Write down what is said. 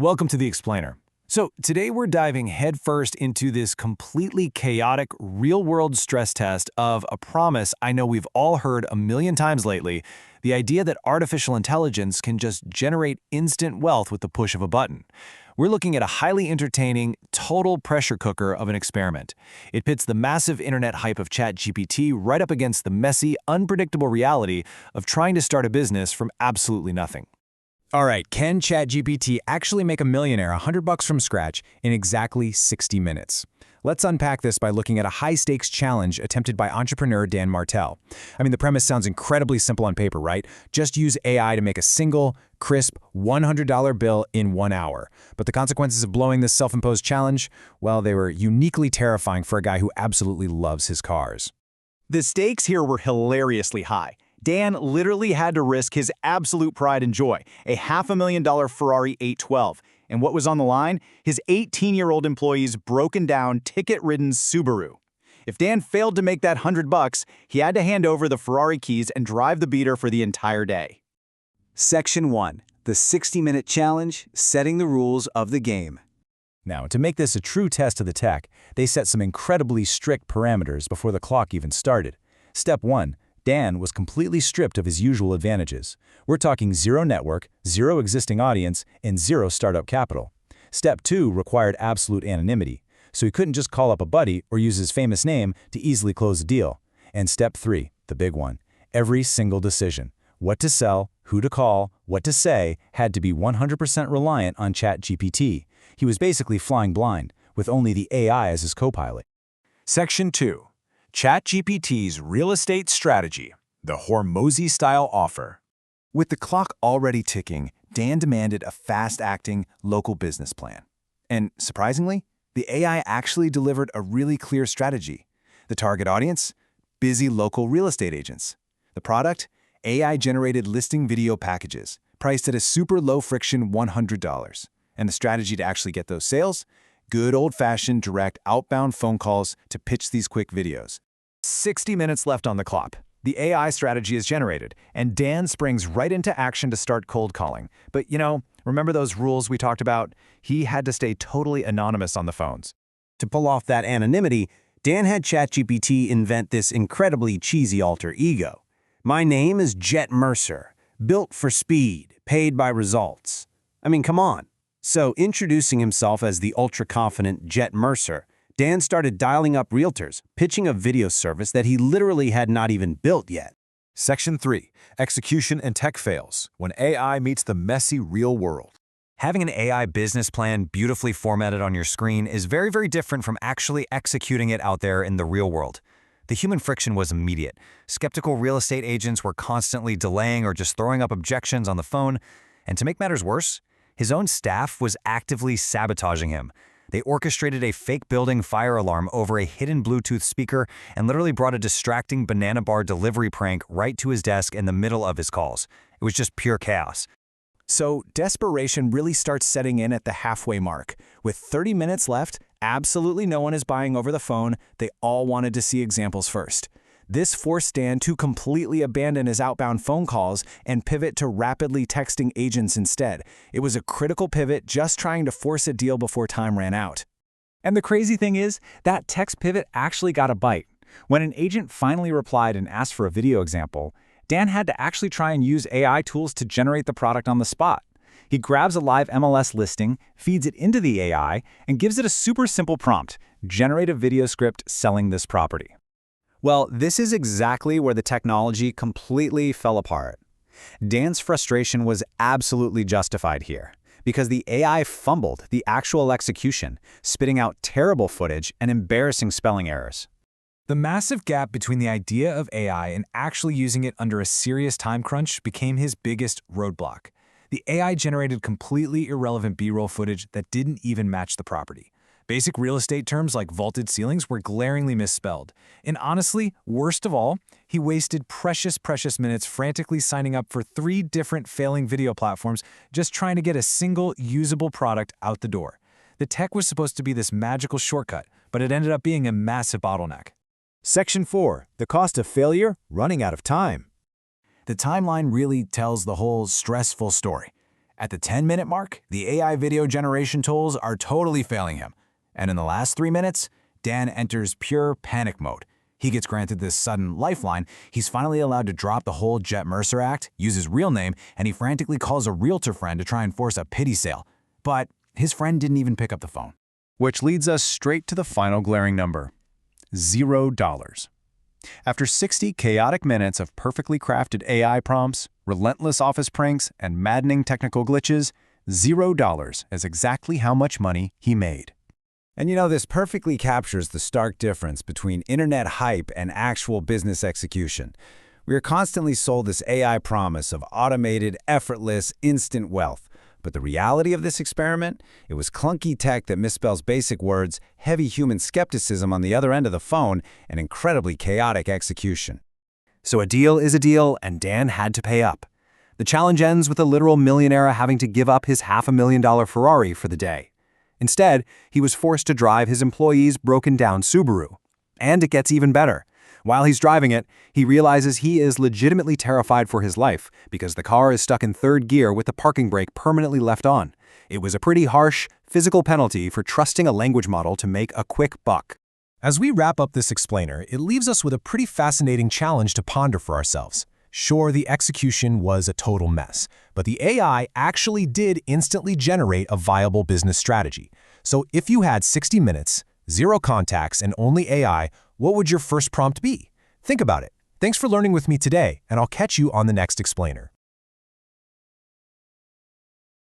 Welcome to The Explainer. So today we're diving headfirst into this completely chaotic real-world stress test of a promise I know we've all heard a million times lately, the idea that artificial intelligence can just generate instant wealth with the push of a button. We're looking at a highly entertaining, total pressure cooker of an experiment. It pits the massive internet hype of ChatGPT right up against the messy, unpredictable reality of trying to start a business from absolutely nothing. All right, can ChatGPT actually make a millionaire $100 from scratch in exactly 60 minutes? Let's unpack this by looking at a high-stakes challenge attempted by entrepreneur Dan Martell. The premise sounds incredibly simple on paper, right? Just use AI to make a single, crisp $100 bill in 1 hour. But the consequences of blowing this self-imposed challenge, well, they were uniquely terrifying for a guy who absolutely loves his cars. The stakes here were hilariously high. Dan literally had to risk his absolute pride and joy, a $500,000 Ferrari 812. And what was on the line? His 18-year-old employee's broken-down, ticket-ridden Subaru. If Dan failed to make that $100, he had to hand over the Ferrari keys and drive the beater for the entire day. Section 1. The 60-minute challenge, setting the rules of the game. Now, to make this a true test of the tech, they set some incredibly strict parameters before the clock even started. Step 1. Dan was completely stripped of his usual advantages. We're talking zero network, zero existing audience, and zero startup capital. Step 2 required absolute anonymity, so he couldn't just call up a buddy or use his famous name to easily close a deal. And Step 3, the big one, every single decision, what to sell, who to call, what to say, had to be 100% reliant on ChatGPT. He was basically flying blind, with only the AI as his co-pilot. Section 2. ChatGPT's Real Estate Strategy, the Hormozy-style offer. With the clock already ticking, Dan demanded a fast-acting, local business plan. And surprisingly, the AI actually delivered a really clear strategy. The target audience? Busy local real estate agents. The product? AI-generated listing video packages, priced at a super low-friction $100. And the strategy to actually get those sales? Good old-fashioned direct outbound phone calls to pitch these quick videos. 60 minutes left on the clock. The AI strategy is generated, and Dan springs right into action to start cold calling. But remember those rules we talked about? He had to stay totally anonymous on the phones. To pull off that anonymity, Dan had ChatGPT invent this incredibly cheesy alter ego. My name is Jet Mercer, built for speed, paid by results. Come on. So, introducing himself as the ultra-confident Jet Mercer, Dan started dialing up realtors, pitching a video service that he literally had not even built yet. Section 3. Execution and tech fails, when AI meets the messy real world. Having an AI business plan beautifully formatted on your screen is very, very different from actually executing it out there in the real world. The human friction was immediate. Skeptical real estate agents were constantly delaying or just throwing up objections on the phone. And to make matters worse, his own staff was actively sabotaging him. They orchestrated a fake building fire alarm over a hidden Bluetooth speaker and literally brought a distracting banana bar delivery prank right to his desk in the middle of his calls. It was just pure chaos. So desperation really starts setting in at the halfway mark. With 30 minutes left, absolutely no one is buying over the phone. They all wanted to see examples first. This forced Dan to completely abandon his outbound phone calls and pivot to rapidly texting agents instead. It was a critical pivot, just trying to force a deal before time ran out. And the crazy thing is, that text pivot actually got a bite. When an agent finally replied and asked for a video example, Dan had to actually try and use AI tools to generate the product on the spot. He grabs a live MLS listing, feeds it into the AI, and gives it a super simple prompt: generate a video script selling this property. Well, this is exactly where the technology completely fell apart. Dan's frustration was absolutely justified here, because the AI fumbled the actual execution, spitting out terrible footage and embarrassing spelling errors. The massive gap between the idea of AI and actually using it under a serious time crunch became his biggest roadblock. The AI generated completely irrelevant B-roll footage that didn't even match the property. Basic real estate terms like vaulted ceilings were glaringly misspelled. And honestly, worst of all, he wasted precious minutes frantically signing up for 3 different failing video platforms just trying to get a single usable product out the door. The tech was supposed to be this magical shortcut, but it ended up being a massive bottleneck. Section 4. The cost of failure, running out of time. The timeline really tells the whole stressful story. At the 10-minute mark, the AI video generation tools are totally failing him. And in the last 3 minutes, Dan enters pure panic mode. He gets granted this sudden lifeline. He's finally allowed to drop the whole Jet Mercer act, use his real name, and he frantically calls a realtor friend to try and force a pity sale. But his friend didn't even pick up the phone. Which leads us straight to the final glaring number: $0. After 60 chaotic minutes of perfectly crafted AI prompts, relentless office pranks, and maddening technical glitches, $0 is exactly how much money he made. And you know, this perfectly captures the stark difference between internet hype and actual business execution. We are constantly sold this AI promise of automated, effortless, instant wealth. But the reality of this experiment? It was clunky tech that misspells basic words, heavy human skepticism on the other end of the phone, and incredibly chaotic execution. So a deal is a deal, and Dan had to pay up. The challenge ends with a literal millionaire having to give up his $500,000 Ferrari for the day. Instead, he was forced to drive his employee's broken-down Subaru. And it gets even better. While he's driving it, he realizes he is legitimately terrified for his life because the car is stuck in third gear with the parking brake permanently left on. It was a pretty harsh, physical penalty for trusting a language model to make a quick buck. As we wrap up this explainer, it leaves us with a pretty fascinating challenge to ponder for ourselves. Sure, the execution was a total mess, but the AI actually did instantly generate a viable business strategy. So if you had 60 minutes, 0 contacts, and only AI, what would your first prompt be? Think about it. Thanks for learning with me today, and I'll catch you on the next explainer.